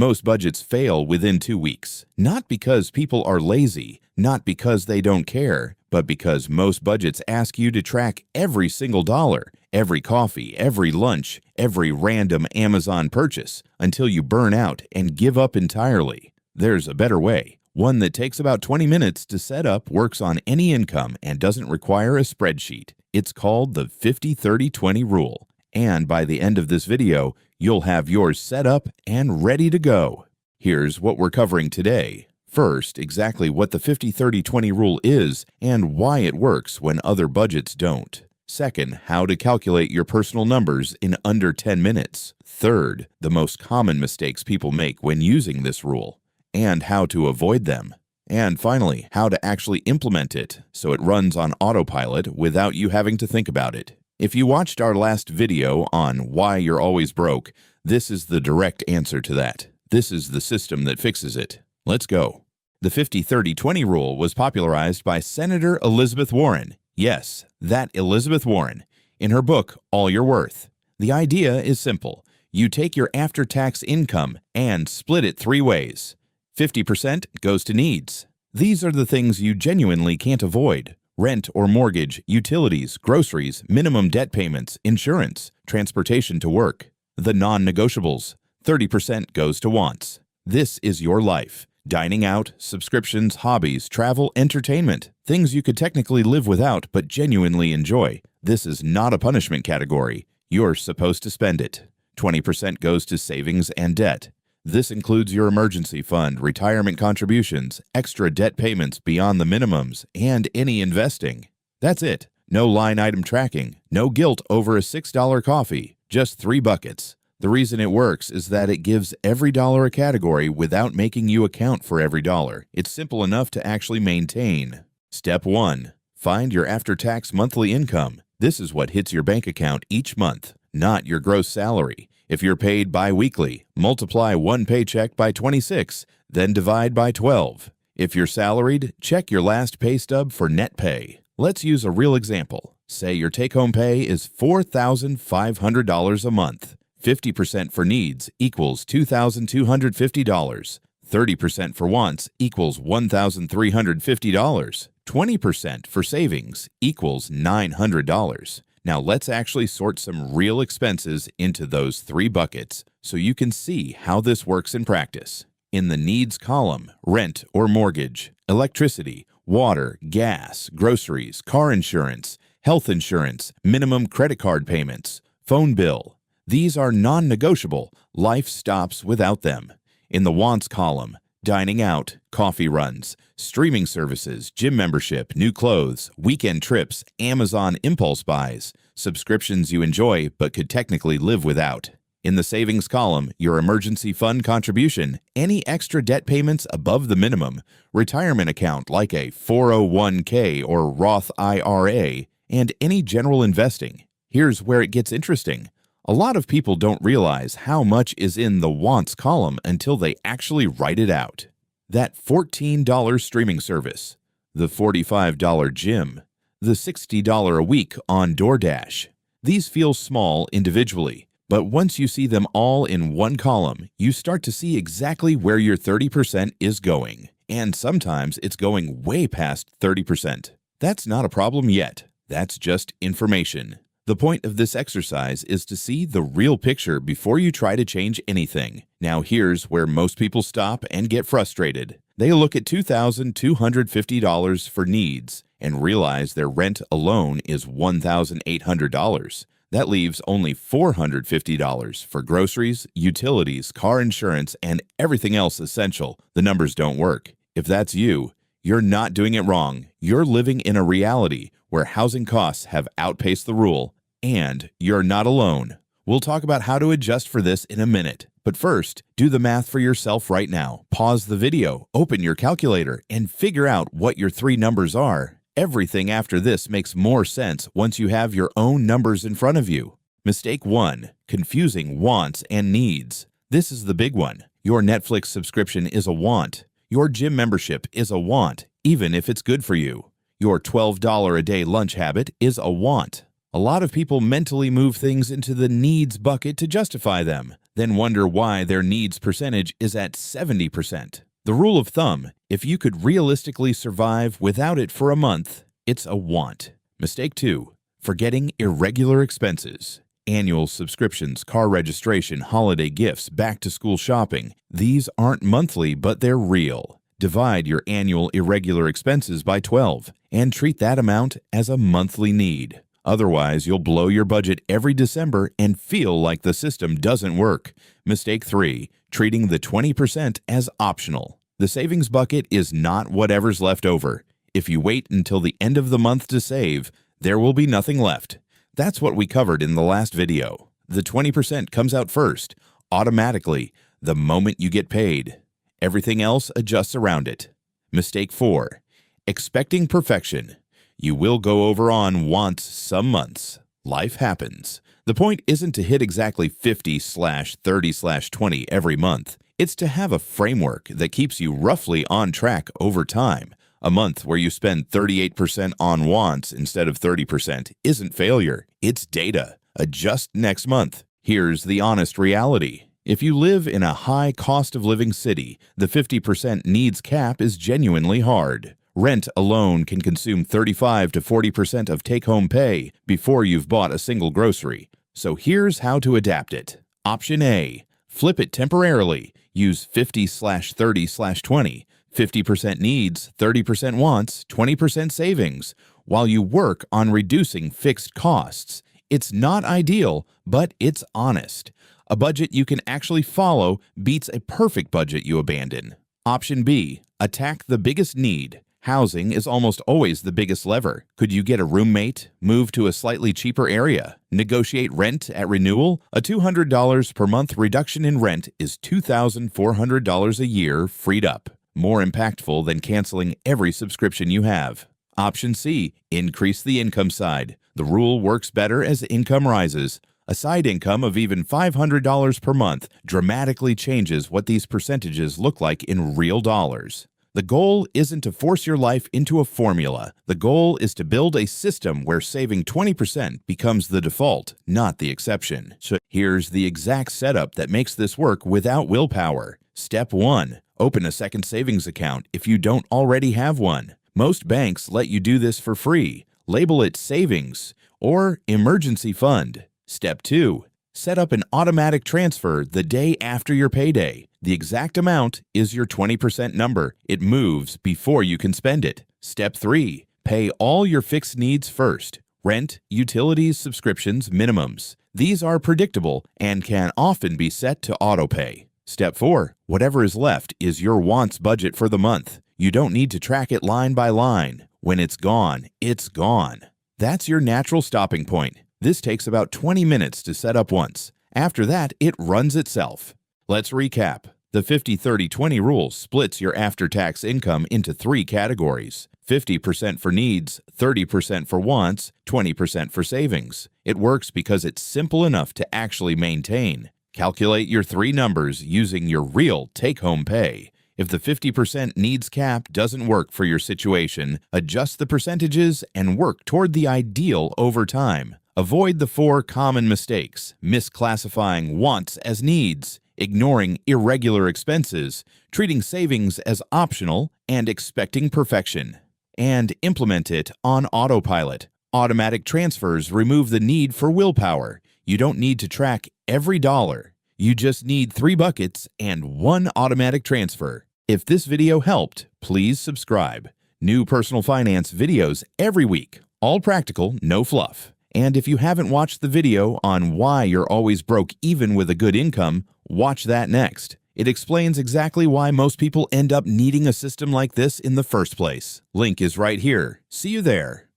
Most budgets fail within 2 weeks, not because people are lazy, not because they don't care, but because most budgets ask you to track every single dollar, every coffee, every lunch, every random Amazon purchase, until you burn out and give up entirely. There's a better way, one that takes about 20 minutes to set up, works on any income, and doesn't require a spreadsheet. It's called the 50-30-20 rule. And by the end of this video, you'll have yours set up and ready to go. Here's what we're covering today. First, exactly what the 50-30-20 rule is and why it works when other budgets don't. Second, how to calculate your personal numbers in under 10 minutes. Third, the most common mistakes people make when using this rule and how to avoid them. And finally, how to actually implement it so it runs on autopilot without you having to think about it. If you watched our last video on why you're always broke, this is the direct answer to that. This is the system that fixes it. Let's go. The 50-30-20 rule was popularized by Senator Elizabeth Warren. Yes, that Elizabeth Warren, in her book, All You're Worth. The idea is simple. You take your after-tax income and split it 3 ways. 50% goes to needs. These are the things you genuinely can't avoid. Rent or mortgage, utilities, groceries, minimum debt payments, insurance, transportation to work. The non-negotiables. 30% goes to wants. This is your life. Dining out, subscriptions, hobbies, travel, entertainment. Things you could technically live without but genuinely enjoy. This is not a punishment category. You're supposed to spend it. 20% goes to savings and debt. This includes your emergency fund, retirement contributions, extra debt payments beyond the minimums, and any investing. That's it. No line item tracking, no guilt over a $6 coffee, just 3 buckets. The reason it works is that it gives every dollar a category without making you account for every dollar. It's simple enough to actually maintain. Step 1. Find your after-tax monthly income. This is what hits your bank account each month, not your gross salary. If you're paid bi-weekly, multiply one paycheck by 26, then divide by 12. If you're salaried, check your last pay stub for net pay. Let's use a real example. Say your take-home pay is $4,500 a month. 50% for needs equals $2,250. 30% for wants equals $1,350. 20% for savings equals $900. Now let's actually sort some real expenses into those 3 buckets so you can see how this works in practice. In the needs column, rent or mortgage, electricity, water, gas, groceries, car insurance, health insurance, minimum credit card payments, phone bill. These are non-negotiable. Life stops without them. In the wants column, dining out, coffee runs, streaming services, gym membership, new clothes, weekend trips, Amazon impulse buys, subscriptions you enjoy but could technically live without. In the savings column, your emergency fund contribution, any extra debt payments above the minimum, retirement account like a 401k or Roth IRA, and any general investing. Here's where it gets interesting. A lot of people don't realize how much is in the wants column until they actually write it out. That $14 streaming service, the $45 gym, the $60 a week on DoorDash. These feel small individually, but once you see them all in one column, you start to see exactly where your 30% is going. And sometimes it's going way past 30%. That's not a problem yet. That's just information. The point of this exercise is to see the real picture before you try to change anything. Now here's where most people stop and get frustrated. They look at $2,250 for needs and realize their rent alone is $1,800. That leaves only $450 for groceries, utilities, car insurance, and everything else essential. The numbers don't work. If that's you, you're not doing it wrong. You're living in a reality where housing costs have outpaced the rule, and you're not alone. We'll talk about how to adjust for this in a minute. But first, do the math for yourself right now. Pause the video, open your calculator, and figure out what your 3 numbers are. Everything after this makes more sense once you have your own numbers in front of you. Mistake 1. Confusing wants and needs. This is the big one. Your Netflix subscription is a want. Your gym membership is a want, even if it's good for you. Your $12 a day lunch habit is a want. A lot of people mentally move things into the needs bucket to justify them. then wonder why their needs percentage is at 70%. The rule of thumb: if you could realistically survive without it for a month, it's a want. Mistake 2. Forgetting irregular expenses. Annual subscriptions, car registration, holiday gifts, back-to-school shopping. These aren't monthly, but they're real. Divide your annual irregular expenses by 12 and treat that amount as a monthly need. Otherwise, you'll blow your budget every December and feel like the system doesn't work. Mistake 3. Treating the 20% as optional. The savings bucket is not whatever's left over. If you wait until the end of the month to save, there will be nothing left. That's what we covered in the last video. The 20% comes out first, automatically, the moment you get paid. Everything else adjusts around it. Mistake 4. Expecting perfection. You will go over on wants some months. Life happens. The point isn't to hit exactly 50/30/20 every month. It's to have a framework that keeps you roughly on track over time. A month where you spend 38% on wants instead of 30% isn't failure, it's data. Adjust next month. Here's the honest reality. If you live in a high cost of living city, the 50% needs cap is genuinely hard. Rent alone can consume 35 to 40% of take-home pay before you've bought a single grocery. So here's how to adapt it. Option A. Flip it temporarily. Use 50/30/20. 50% needs, 30% wants, 20% savings, while you work on reducing fixed costs. It's not ideal, but it's honest. A budget you can actually follow beats a perfect budget you abandon. Option B. Attack the biggest need. Housing is almost always the biggest lever. Could you get a roommate, move to a slightly cheaper area, negotiate rent at renewal? A $200 per month reduction in rent is $2,400 a year freed up. More impactful than canceling every subscription you have. Option C. Increase the income side. The rule works better as income rises. A side income of even $500 per month dramatically changes what these percentages look like in real dollars. The goal isn't to force your life into a formula. The goal is to build a system where saving 20% becomes the default, not the exception. So here's the exact setup that makes this work without willpower. Step 1. Open a second savings account if you don't already have one. Most banks let you do this for free. Label it savings or emergency fund. Step 2. Set up an automatic transfer the day after your payday. The exact amount is your 20% number. It moves before you can spend it. Step 3. Pay all your fixed needs first. Rent, utilities, subscriptions, minimums. These are predictable and can often be set to autopay. Step 4. Whatever is left is your wants budget for the month. You don't need to track it line by line. When it's gone, it's gone. That's your natural stopping point. This takes about 20 minutes to set up once. After that, it runs itself. Let's recap. The 50/30/20 rule splits your after-tax income into 3 categories: 50% for needs, 30% for wants, 20% for savings. It works because it's simple enough to actually maintain. Calculate your 3 numbers using your real take-home pay. If the 50% needs cap doesn't work for your situation, adjust the percentages and work toward the ideal over time. Avoid the 4 common mistakes: misclassifying wants as needs, ignoring irregular expenses, treating savings as optional, and expecting perfection. And implement it on autopilot. Automatic transfers remove the need for willpower. You don't need to track every dollar. You just need 3 buckets and 1 automatic transfer. If this video helped, please subscribe. New personal finance videos every week. All practical, no fluff. And if you haven't watched the video on why you're always broke even with a good income, watch that next. It explains exactly why most people end up needing a system like this in the first place. Link is right here. See you there.